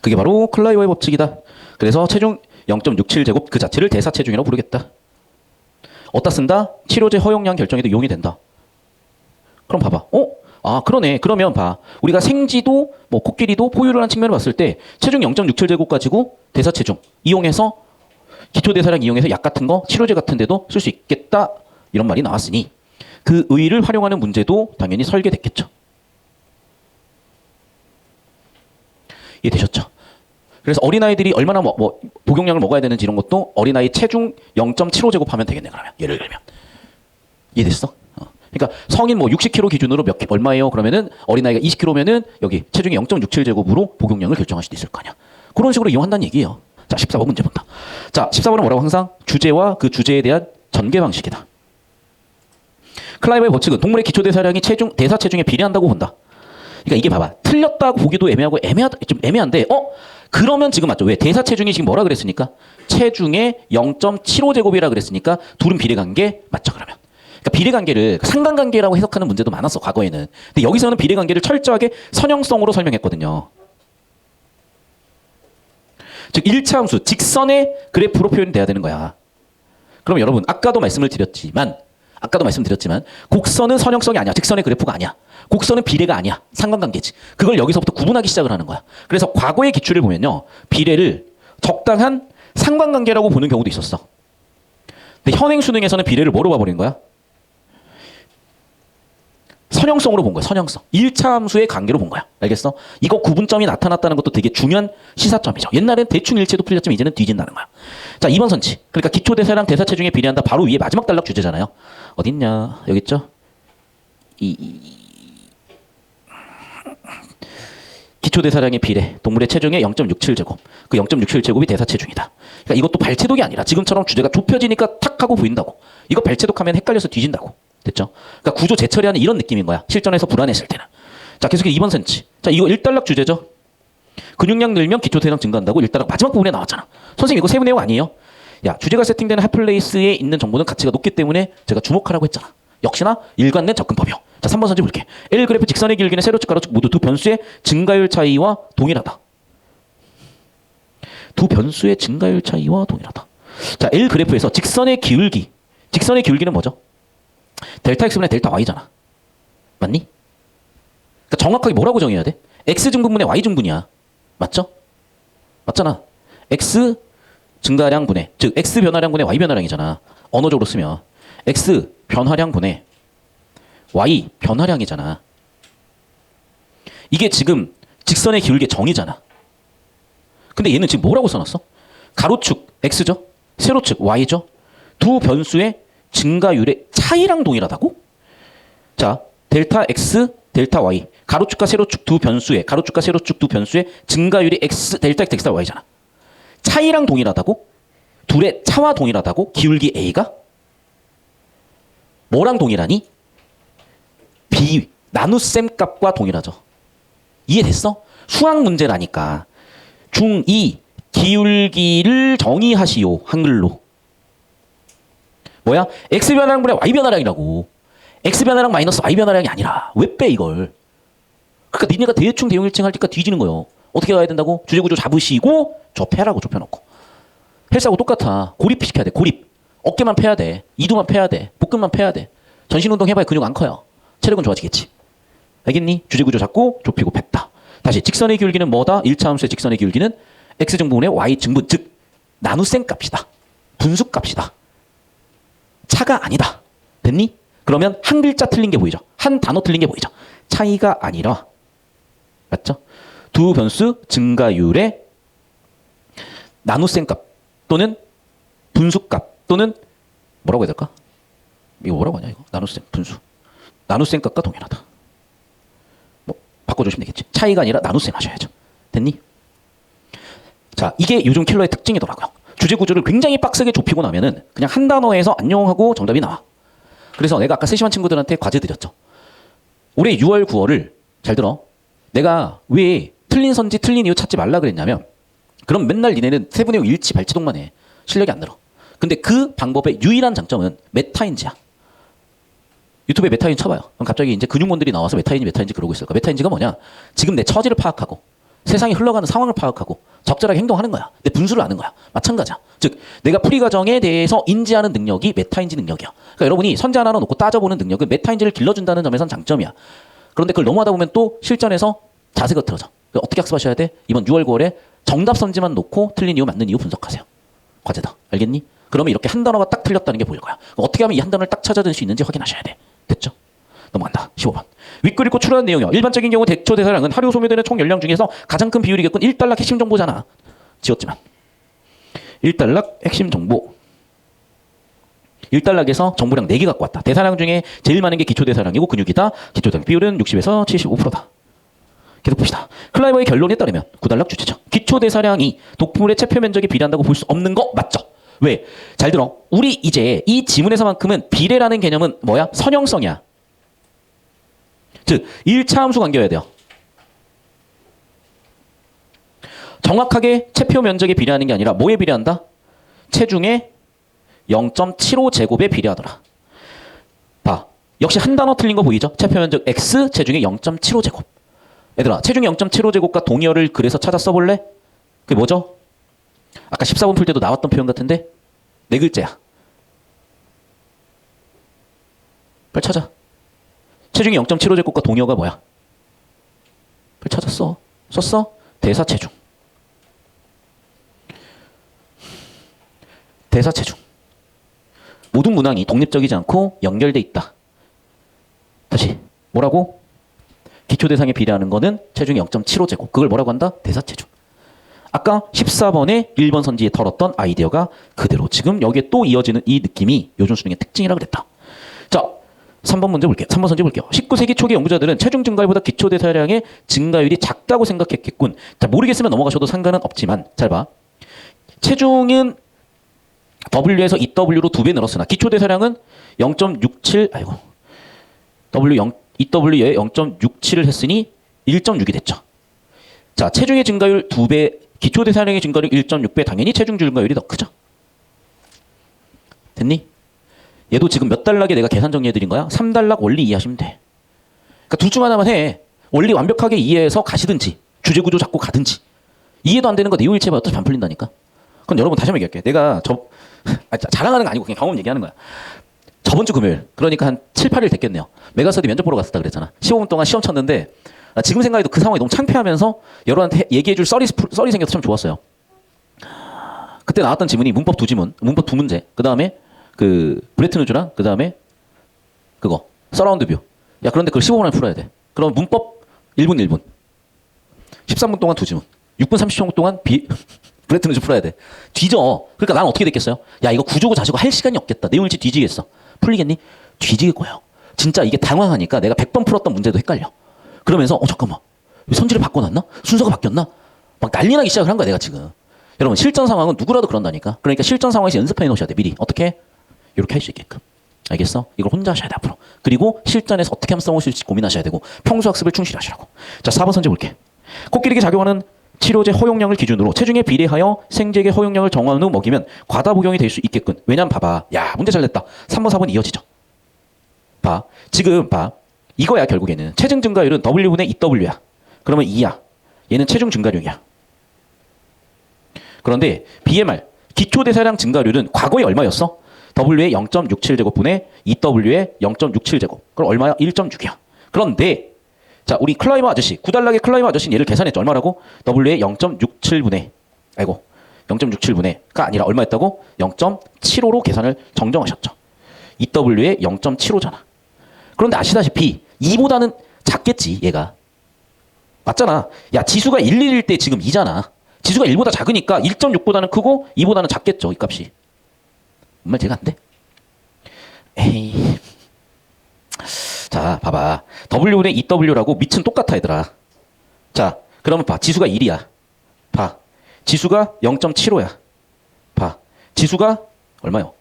그게 바로 클라이어의 법칙이다. 그래서 체중 0.67제곱 그 자체를 대사체중이라고 부르겠다. 어디다 쓴다? 치료제 허용량 결정에도 이용이 된다. 그럼 봐봐. 그러네. 그러면 봐. 우리가 생지도 뭐 코끼리도 포유류라는 측면을 봤을 때 체중 0.67제곱 가지고 대사체중 이용해서 기초대사량 이용해서 약 같은 거 치료제 같은 데도 쓸 수 있겠다. 이런 말이 나왔으니 그 의의를 활용하는 문제도 당연히 설계됐겠죠. 이해되셨죠? 그래서 어린아이들이 얼마나 복용량을 먹어야 되는지 이런 것도 어린아이 체중 0.75제곱 하면 되겠네. 그러면 예를 들면 이해됐어? 그러니까 성인 60kg 기준으로 얼마예요? 그러면은 어린아이가 20kg면은 여기 체중이 0.67제곱으로 복용량을 결정할 수도 있을 거 아니야. 그런 식으로 이용한다는 얘기예요. 자, 14번 문제 본다. 자, 14번은 뭐라고? 항상 주제와 그 주제에 대한 전개 방식이다. 클라이버의 법칙은 동물의 기초 대사량이 대사 체중에 비례한다고 본다. 그러니까 이게 봐봐. 틀렸다고 보기도 애매하고 좀 애매한데 그러면 지금 맞죠? 왜? 대사 체중이 지금 뭐라 그랬으니까? 체중의 0.75제곱이라 그랬으니까 둘은 비례관계 맞죠? 그러면. 그러니까 비례관계를 상관관계라고 해석하는 문제도 많았어. 과거에는. 근데 여기서는 비례관계를 철저하게 선형성으로 설명했거든요. 즉 1차 함수 직선의 그래프로 표현이 돼야 되는 거야. 그럼 여러분 아까도 말씀드렸지만 곡선은 선형성이 아니야. 직선의 그래프가 아니야. 곡선은 비례가 아니야. 상관관계지. 그걸 여기서부터 구분하기 시작을 하는 거야. 그래서 과거의 기출을 보면요. 비례를 적당한 상관관계라고 보는 경우도 있었어. 근데 현행 수능에서는 비례를 뭐로 봐버린 거야? 선형성으로 본 거야. 선형성. 1차 함수의 관계로 본 거야. 알겠어? 이거 구분점이 나타났다는 것도 되게 중요한 시사점이죠. 옛날엔 대충 일체도 풀렸지만 이제는 뒤진다는 거야. 자, 2번 선치. 그러니까 기초대사량 대사체중에 비례한다. 바로 위에 마지막 단락 주제잖아요. 어딨냐? 여기 있죠? 기초대사량의 비례. 동물의 체중의 0.67제곱. 그 0.67제곱이 대사체중이다. 그러니까 이것도 발체독이 아니라 지금처럼 주제가 좁혀지니까 탁 하고 보인다고. 이거 발체독하면 헷갈려서 뒤진다고. 됐죠? 그러니까 구조 재처리하는 이런 느낌인 거야. 실전에서 불안했을 때는. 자, 계속해서 2번 선치. 자, 이거 1단락 주제죠. 근육량 늘면 기초대사량 증가한다고 1단락 마지막 부분에 나왔잖아. 선생님 이거 세부 내용 아니에요? 야, 주제가 세팅되는 핫플레이스에 있는 정보는 가치가 높기 때문에 제가 주목하라고 했잖아. 역시나 일관된 접근법이요. 자, 3번 선지 볼게. L 그래프 직선의 길기는 세로축 가로축 모두 두 변수의 증가율 차이와 동일하다. 두 변수의 증가율 차이와 동일하다. 자, L 그래프에서 직선의 기울기는 뭐죠? 델타 X분의 델타 Y잖아. 맞니? 그러니까 정확하게 뭐라고 정해야 돼? X 증분분의 Y 증분이야. 맞죠? 맞잖아. X 증가량분의, 즉 X 변화량분의 Y 변화량이잖아. 언어적으로 쓰면 X 변화량분의 Y 변화량이잖아. 이게 지금 직선의 기울기의 정의잖아. 근데 얘는 지금 뭐라고 써놨어? 가로축 X죠? 세로축 Y죠? 두 변수의 증가율의 차이랑 동일하다고? 자, 델타 X 델타 y 가로축과 세로축 두 변수의 가로축과 세로축 두 변수의 증가율이 x 델타 x 델타 y잖아. 차이랑 동일하다고? 둘의 차와 동일하다고? 기울기 a가 뭐랑 동일하니? b 나눗셈 값과 동일하죠. 이해됐어? 수학 문제라니까. 중2 기울기를 정의하시오. 한글로. 뭐야? x 변화량분의 y 변화량이라고. x 변화량 마이너스 y 변화량이 아니라 왜 빼 이걸? 그러니까 니네가 대충 대용일증 할 때까 뒤지는 거예요. 어떻게 가야 된다고? 주제구조 잡으시고 좁혀라고 좁혀놓고. 헬스하고 똑같아. 고립시켜야 돼. 고립. 어깨만 패야 돼. 이두만 패야 돼. 복근만 패야 돼. 전신운동 해봐야 근육 안 커요. 체력은 좋아지겠지. 알겠니? 주제구조 잡고 좁히고 뺐다. 다시 직선의 기울기는 뭐다? 1차 함수의 직선의 기울기는 x증분의 y증분, 즉 나눗셈 값이다. 분수 값이다. 차가 아니다. 됐니? 그러면 한 글자 틀린 게 보이죠? 한 단어 틀린 게 보이죠? 차이가 아니라, 맞죠? 두 변수 증가율의 나눗셈 값 또는 분수 값 또는 뭐라고 해야 될까? 이거 뭐라고 하냐 이거? 나눗셈, 분수. 나눗셈 값과 동일하다. 뭐 바꿔주시면 되겠지. 차이가 아니라 나눗셈 하셔야죠. 됐니? 자, 이게 요즘 킬러의 특징이더라고요. 주제 구조를 굉장히 빡세게 좁히고 나면은 그냥 한 단어에서 안녕하고 정답이 나와. 그래서 내가 아까 세심한 친구들한테 과제 드렸죠. 올해 6월, 9월을 잘 들어. 내가 왜 틀린 선지 틀린 이유 찾지 말라 그랬냐면 그럼 맨날 니네는 세분의 5 일치 발치동만 해. 실력이 안 늘어. 근데 그 방법의 유일한 장점은 메타인지야. 유튜브에 메타인지 쳐봐요. 그럼 갑자기 이제 근육몬들이 나와서 메타인지 그러고 있을 거야. 메타인지가 뭐냐? 지금 내 처지를 파악하고 세상이 흘러가는 상황을 파악하고 적절하게 행동하는 거야. 내 분수를 아는 거야. 마찬가지야. 즉 내가 풀이 과정에 대해서 인지하는 능력이 메타인지 능력이야. 그러니까 여러분이 선지 하나 놓고 따져보는 능력은 메타인지를 길러준다는 점에선 장점이야. 그런데 그걸 너무 하다 보면 또 실전에서 자세가 틀어져. 어떻게 학습하셔야 돼? 이번 6월, 9월에 정답 선지만 놓고 틀린 이유, 맞는 이유 분석하세요. 과제다. 알겠니? 그러면 이렇게 한 단어가 딱 틀렸다는 게 보일 거야. 어떻게 하면 이 한 단어를 딱 찾아낼 수 있는지 확인하셔야 돼. 됐죠? 넘어간다. 15번. 윗글 읽고 추론한 내용이요. 일반적인 경우 대초 대사량은 하루 소비되는 총 열량 중에서 가장 큰 비율이겠군. 1달러 핵심 정보잖아. 지웠지만. 1달러 핵심 정보. 1달러에서 정보량 4개 갖고 왔다. 대사량 중에 제일 많은 게 기초 대사량이고 근육이다. 기초 대사량 비율은 60에서 75%다. 계속 봅시다. 클라이버의 결론에 따르면 9달러 주체죠. 기초 대사량이 독풀의 체표 면적에 비례한다고 볼 수 없는 거 맞죠? 왜? 잘 들어. 우리 이제 이 지문에서만큼은 비례라는 개념은 뭐야? 선형성이야. 즉 1차 함수 관계여야 돼요. 정확하게 체표 면적에 비례하는 게 아니라 뭐에 비례한다? 체중의 0.75 제곱에 비례하더라. 봐. 역시 한 단어 틀린 거 보이죠? 체표 면적 x, 체중의 0.75 제곱. 얘들아, 체중의 0.75 제곱과 동의어를 그래서 찾아 써볼래? 그게 뭐죠? 아까 14번 풀 때도 나왔던 표현 같은데 네 글자야. 빨리 찾아. 체중이 0.75 제곱과 동의어가 뭐야? 빨리 찾았어. 썼어? 대사 체중. 대사 체중. 모든 문항이 독립적이지 않고 연결돼 있다. 다시 뭐라고? 기초 대상에 비례하는 거는 체중이 0.75 제곱. 그걸 뭐라고 한다? 대사 체중. 아까 14번에 1번 선지에 털었던 아이디어가 그대로 지금 여기에 또 이어지는 이 느낌이 요즘 수능의 특징이라 그랬다. 자, 3번 문제 볼게요. 3번 선지 볼게요. 19세기 초기 연구자들은 체중 증가율보다 기초 대사량의 증가율이 작다고 생각했겠군. 자, 모르겠으면 넘어가셔도 상관은 없지만 잘 봐. 체중은 W에서 2W로 2배 늘었으나 기초 대사량은 0.67 아이고 EW에 0.67을 했으니 1.6이 됐죠. 자, 체중의 증가율 2배, 기초 대사량의 증가율 1.6배, 당연히 체중 증가율이 더 크죠. 됐니? 얘도 지금 몇 달락에 내가 계산 정리해드린 거야? 3달락 원리 이해하시면 돼. 그러니까 둘 중 하나만 해. 원리 완벽하게 이해해서 가시든지 주제구조 잡고 가든지. 이해도 안 되는 거 내용일체만 어차피 안 풀린다니까. 그럼 여러분 다시 한번 얘기할게. 내가 자랑하는 거 아니고 그냥 경험 얘기하는 거야. 저번 주 금요일, 그러니까 한 7, 8일 됐겠네요. 메가스터디 면접 보러 갔었다 그랬잖아. 15분 동안 시험 쳤는데 지금 생각해도 그 상황이 너무 창피하면서 여러분한테 얘기해줄 썰이 생겨서 참 좋았어요. 그때 나왔던 지문이 문법 2지문, 문법 2문제, 그 다음에 그 브레트 누즈랑 그 다음에 그거 서라운드 뷰. 야, 그런데 그걸 15분 안에 풀어야 돼. 그럼 문법 1분 1분 13분 동안 2지문 6분 30초 동안 브레트 누즈 풀어야 돼. 뒤져. 그러니까 난 어떻게 됐겠어요? 야, 이거 구조고 자시고 할 시간이 없겠다. 내용일지 뒤지겠어. 풀리겠니? 뒤지겠고요. 진짜 이게 당황하니까 내가 100번 풀었던 문제도 헷갈려. 그러면서 잠깐만. 선지를 바꿔놨나? 순서가 바뀌었나? 막 난리 나기 시작을 한 거야, 내가 지금. 여러분, 실전 상황은 누구라도 그런다니까. 그러니까 실전 상황에서 연습해 놓으셔야 돼, 미리. 어떻게? 이렇게 할 수 있게끔. 알겠어? 이걸 혼자 하셔야 돼, 앞으로. 그리고 실전에서 어떻게 하면 써먹을 수 있을지 고민하셔야 되고, 평소 학습을 충실히 하시라고. 자, 4번 선지 볼게. 코끼리에게 작용하는 치료제 허용량을 기준으로 체중에 비례하여 생제액의 허용량을 정한 후 먹이면 과다 복용이 될 수 있겠군. 왜냐면 봐봐. 야, 문제 잘 냈다. 3번, 4번 이어지죠. 봐. 지금 봐. 이거야, 결국에는. 체중 증가율은 W분의 EW야. 그러면 2야. 얘는 체중 증가율이야. 그런데 BMR, 기초대사량 증가율은 과거에 얼마였어? W의 0.67제곱분의 EW의 0.67제곱. 그럼 얼마야? 1.6이야. 그런데 자, 우리 클라이머 아저씨, 구달락의 클라이머 아저씨는 얘를 계산했죠. 얼마라고? W의 0.67분의 0.67분의가 아니라 얼마였다고? 0.75로 계산을 정정하셨죠. EW의 0.75잖아. 그런데 아시다시피 2보다는 작겠지, 얘가. 맞잖아. 야, 지수가 1, 1일 때 지금 2잖아. 지수가 1보다 작으니까 1.6보다는 크고 2보다는 작겠죠, 이 값이. 정말 제가 안 돼? 에이. 자, 봐봐. W분의 EW라고 밑은 똑같아, 얘들아. 자, 그러면 봐. 지수가 1이야. 봐. 지수가 0.75야. 봐. 지수가 얼마요?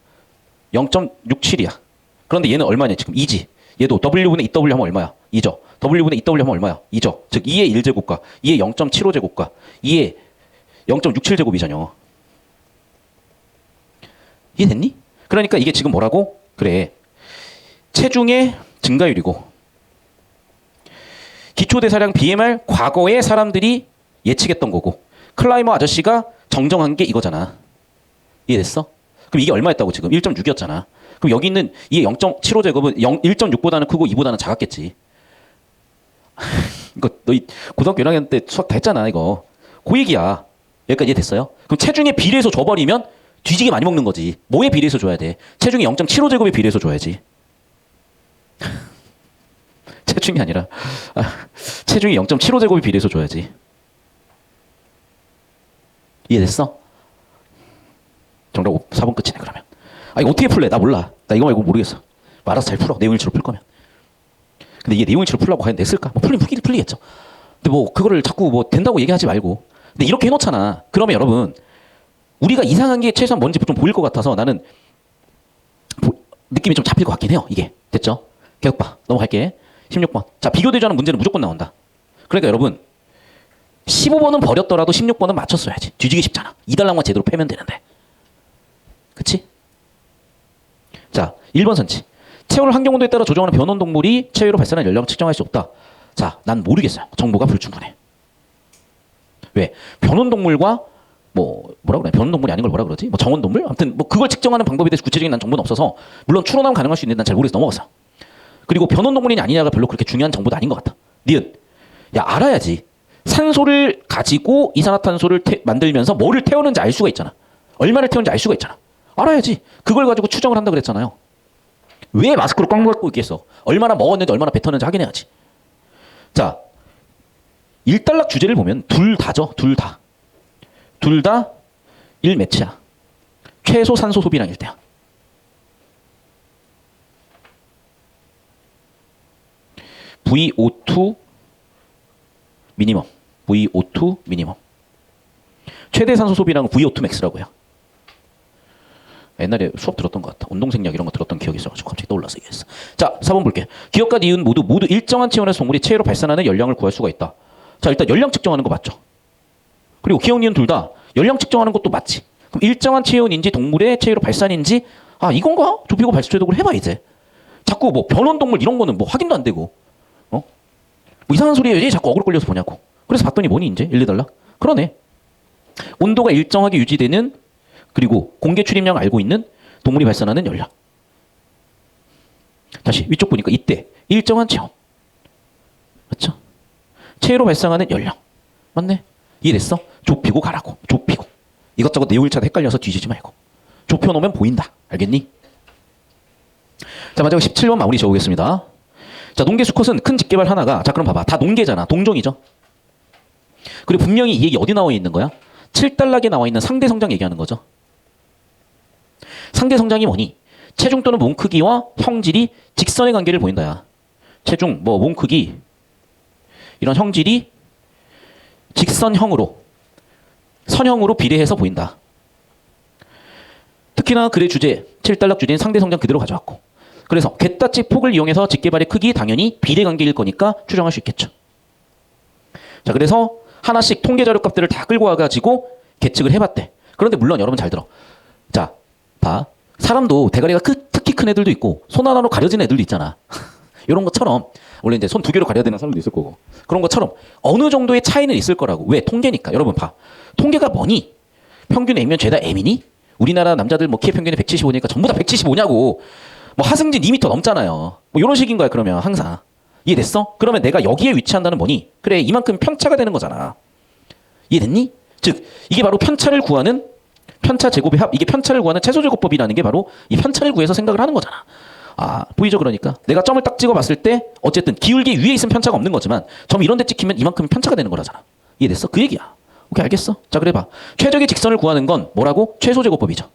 0.67이야. 그런데 얘는 얼마냐, 지금 2지. 얘도 W분의 EW 하면 얼마야? 2죠. W분의 EW 하면 얼마야? 2죠. 즉 2의 1제곱과 2의 0.75제곱과 2의 0.67제곱이잖여. 이해됐니? 그러니까 이게 지금 뭐라고? 그래. 체중의 증가율이고 기초대사량 BMR 과거의 사람들이 예측했던 거고 클라이머 아저씨가 정정한 게 이거잖아. 이해됐어? 그럼 이게 얼마였다고 지금? 1.6이었잖아. 그럼 여기 있는 이 0.75제곱은 1.6보다는 크고 2보다는 작았겠지. 이거 너희 고등학교 1학년 때 수학 다 했잖아, 이거. 그 얘기야. 여기까지 이해됐어요? 그럼 체중에 비례해서 줘버리면 뒤지게 많이 먹는 거지. 뭐에 비례해서 줘야 돼? 체중이 0.75제곱에 비례해서 줘야지. 체중이 아니라 체중이 0.75제곱에 비례해서 줘야지. 이해됐어? 정답 4번 끝이네, 그러면. 아, 이거 어떻게 풀래? 나 몰라. 나 이거 말고 모르겠어. 알아서 잘 풀어. 내용일치로 풀 거면. 근데 이게 내용일치로 풀라고 과연 냈을까? 뭐 풀리긴 풀리겠죠. 근데 뭐 그거를 자꾸 뭐 된다고 얘기하지 말고. 근데 이렇게 해놓잖아. 그러면 여러분, 우리가 이상한 게 최소한 뭔지 좀 보일 것 같아서 나는 느낌이 좀 잡힐 것 같긴 해요. 이게. 됐죠? 계속 봐. 넘어갈게. 16번. 자, 비교대조하는 문제는 무조건 나온다. 그러니까 여러분, 15번은 버렸더라도 16번은 맞췄어야지. 뒤지기 쉽잖아. 2달랑만 제대로 패면 되는데. 그치? 자, 1번 선지. 체온을 환경 온도에 따라 조정하는 변온 동물이 체외로 발산한 연령을 측정할 수 없다. 자, 난 모르겠어요. 정보가 불충분해. 왜? 변온 동물과 뭐라 그래? 변온 동물이 아닌 걸 뭐라 그러지? 뭐 정원 동물? 아무튼 뭐 그걸 측정하는 방법에 대해서 구체적인 난 정보는 없어서 물론 추론하면 가능할 수 있는데 난 잘 모르겠어. 넘어갔어. 그리고 변온 동물이냐 아니냐가 별로 그렇게 중요한 정보도 아닌 것 같아. 니은. 야, 알아야지. 산소를 가지고 이산화탄소를 만들면서 뭐를 태우는지 알 수가 있잖아. 얼마를 태우는지 알 수가 있잖아. 알아야지. 그걸 가지고 추정을 한다 그랬잖아요. 왜 마스크를 꽉 먹고 있겠어? 얼마나 먹었는지 얼마나 뱉었는지 확인해야지. 자, 일단락 주제를 보면 둘 다죠. 둘 다. 둘 다 1매치야. 최소 산소 소비량 1대야. VO2 미니멈. VO2 미니멈. 최대 산소 소비량은 VO2 맥스라고 해요. 옛날에 수업 들었던 것 같다. 운동생략 이런 거 들었던 기억이 있어가지고 갑자기 떠올라서 얘기했어. 자, 4번 볼게. 기업과 니은 모두 일정한 체온에서 동물이 체외로 발산하는 열량을 구할 수가 있다. 자, 일단 열량 측정하는 거 맞죠? 그리고 기억, 니은 둘 다 열량 측정하는 것도 맞지. 그럼 일정한 체온인지 동물의 체외로 발산인지 이건가? 조피고 발수체독을 해봐 이제. 자꾸 뭐 변온 동물 이런 거는 뭐 확인도 안 되고 뭐 이상한 소리에 왜 자꾸 어그로 끌려서 보냐고. 그래서 봤더니 뭐니 이제 1, 2달러? 그러네. 온도가 일정하게 유지되는 그리고 공기 출입량 알고 있는 동물이 발산하는 열량. 다시 위쪽 보니까 이때 일정한 체온. 맞죠? 체외로 발생하는 열량. 맞네? 이해됐어? 좁히고 가라고. 좁히고. 이것저것 내용일차 헷갈려서 뒤지지 말고. 좁혀놓으면 보인다. 알겠니? 자, 마지막 17번 마무리 적어보겠습니다. 자, 농계 수컷은 큰 직개발 하나가, 자, 그럼 봐봐. 다 농계잖아. 동종이죠. 그리고 분명히 이 얘기 어디 나와 있는 거야? 7단락에 나와 있는 상대 성장 얘기하는 거죠. 상대 성장이 뭐니? 체중 또는 몸 크기와 형질이 직선의 관계를 보인다야. 체중, 몸 크기, 이런 형질이 직선형으로 선형으로 비례해서 보인다. 특히나 글의 주제, 7단락 주제인 상대 성장 그대로 가져왔고 그래서 갯다치 폭을 이용해서 직계발의 크기 당연히 비례관계일 거니까 추정할 수 있겠죠. 자, 그래서 하나씩 통계 자료 값들을 다 끌고 와가지고 계측을 해봤대. 그런데 물론 여러분 잘 들어. 자, 봐. 사람도 대가리가 특히 큰 애들도 있고 손 하나로 가려진 애들도 있잖아. 이런 것처럼 원래 이제 손 두 개로 가려야 되는 사람도 있을 거고 그런 것처럼 어느 정도의 차이는 있을 거라고. 왜? 통계니까. 여러분 봐. 통계가 뭐니? 평균 M이면 죄다 M이니? 우리나라 남자들 뭐 키의 평균이 175니까 전부 다 175냐고. 뭐 하승진 2m 넘잖아요. 뭐 이런 식인 거야 그러면 항상. 이해됐어? 그러면 내가 여기에 위치한다는 뭐니? 그래 이만큼 편차가 되는 거잖아. 이해됐니? 즉 이게 바로 편차를 구하는 편차 제곱의 합. 이게 편차를 구하는 최소제곱법이라는 게 바로 이 편차를 구해서 생각을 하는 거잖아. 아 보이죠? 그러니까 내가 점을 딱 찍어봤을 때 어쨌든 기울기 위에 있으면 편차가 없는 거지만 점 이런 데 찍히면 이만큼 편차가 되는 거라잖아. 이해됐어? 그 얘기야. 오케이 알겠어? 자 그래 봐. 최적의 직선을 구하는 건 뭐라고? 최소제곱법이죠.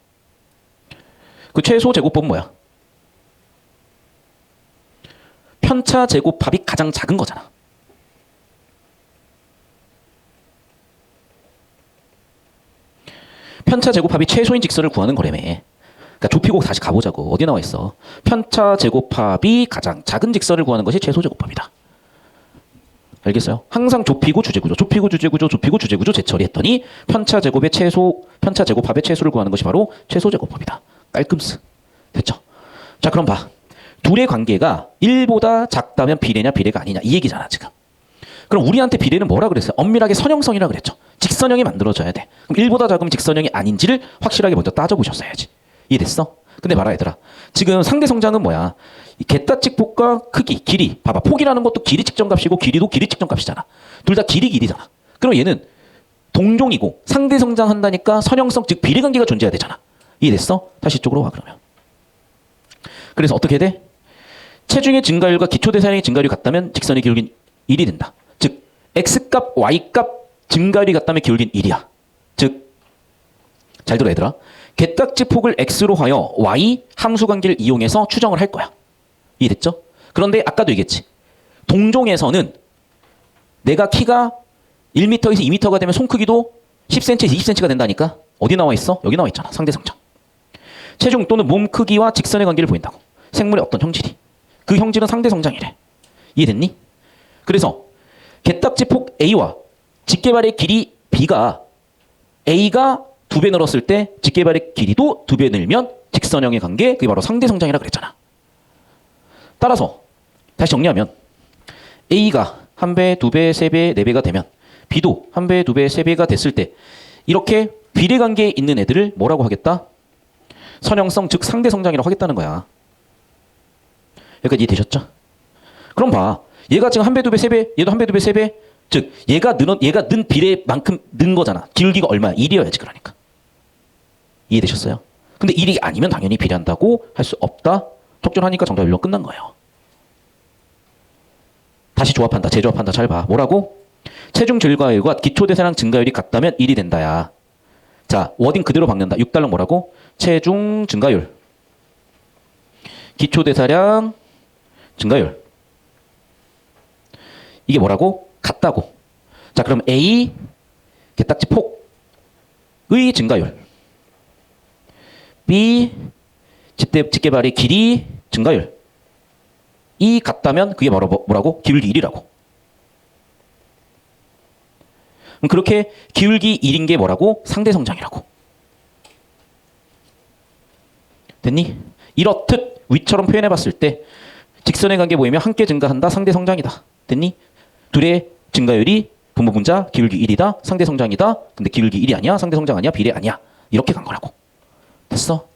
그 최소제곱법은 뭐야? 편차 제곱합이 가장 작은 거잖아. 편차 제곱합이 최소인 직선을 구하는 거라며. 그러니까 좁히고 다시 가보자고. 어디 나와 있어? 편차 제곱합이 가장 작은 직선을 구하는 것이 최소 제곱합이다. 알겠어요? 항상 좁히고 주제구조, 좁히고 주제구조, 좁히고 주제구조 재처리했더니 편차 제곱의 최소, 편차 제곱합의 최소를 구하는 것이 바로 최소 제곱법이다. 깔끔스. 됐죠? 자 그럼 봐. 둘의 관계가 1보다 작다면 비례냐 비례가 아니냐 이 얘기잖아 지금. 그럼 우리한테 비례는 뭐라 그랬어요? 엄밀하게 선형성이라 그랬죠. 직선형이 만들어져야 돼. 그럼 1보다 작으면 직선형이 아닌지를 확실하게 먼저 따져보셨어야지. 이해됐어? 근데 봐라 얘들아. 지금 상대 성장은 뭐야? 갯다찍 폭과 크기, 길이. 봐봐. 폭이라는 것도 길이 측정값이고 길이도 길이 측정값이잖아. 둘 다 길이잖아. 그럼 얘는 동종이고 상대 성장한다니까 선형성 즉 비례관계가 존재해야 되잖아. 이해됐어? 다시 이쪽으로 와 그러면. 그래서 어떻게 돼? 체중의 증가율과 기초대사량의 증가율이 같다면 직선의 기울기는 1이 된다. 즉 X값, Y값 증가율이 같다면 기울기는 1이야. 즉 잘 들어 얘들아. 갯딱지 폭을 X로 하여 Y 함수관계를 이용해서 추정을 할 거야. 이해됐죠? 그런데 아까도 얘기했지. 동종에서는 내가 키가 1m에서 2m가 되면 손 크기도 10cm에서 20cm가 된다니까. 어디 나와 있어? 여기 나와 있잖아. 상대성장. 체중 또는 몸 크기와 직선의 관계를 보인다고. 생물의 어떤 형질이. 그 형질은 상대성장이래. 이해됐니? 그래서 갯딱지 폭 A와 직계발의 길이 B가 A가 2배 늘었을 때 직계발의 길이도 2배 늘면 직선형의 관계, 그게 바로 상대성장이라 그랬잖아. 따라서 다시 정리하면 A가 1배, 2배, 3배, 4배가 되면 B도 1배, 2배, 3배가 됐을 때 이렇게 비례관계에 있는 애들을 뭐라고 하겠다? 선형성, 즉 상대성장이라고 하겠다는 거야. 여기까지 이해되셨죠? 그럼 봐. 얘가 지금 1배, 2배, 3배, 얘도 1배, 2배, 3배. 즉 얘가 는 비례만큼 는 거잖아. 기울기가 얼마야? 1이어야지 그러니까. 이해되셨어요? 근데 1이 아니면 당연히 비례한다고 할 수 없다. 적절하니까 정답 1로 끝난 거예요. 다시 조합한다. 재조합한다. 잘 봐. 뭐라고? 체중 증가율과 기초대사량 증가율이 같다면 1이 된다야. 자, 워딩 그대로 박는다. 6달러 뭐라고? 체중 증가율. 기초대사량 증가율. 이게 뭐라고? 같다고. 자, 그럼 A 갯딱지 폭의 증가율. B 직계발의 길이 증가율. 이 같다면 그게 바로 뭐라고? 기울기 1이라고. 그렇게 기울기 1인 게 뭐라고? 상대성장이라고. 됐니? 이렇듯 위처럼 표현해봤을 때 직선의 관계 보이면 함께 증가한다. 상대성장이다. 됐니? 둘의 증가율이 분모분자 기울기 1이다. 상대성장이다. 근데 기울기 1이 아니야. 상대성장 아니야. 비례 아니야. 이렇게 간 거라고. 됐어?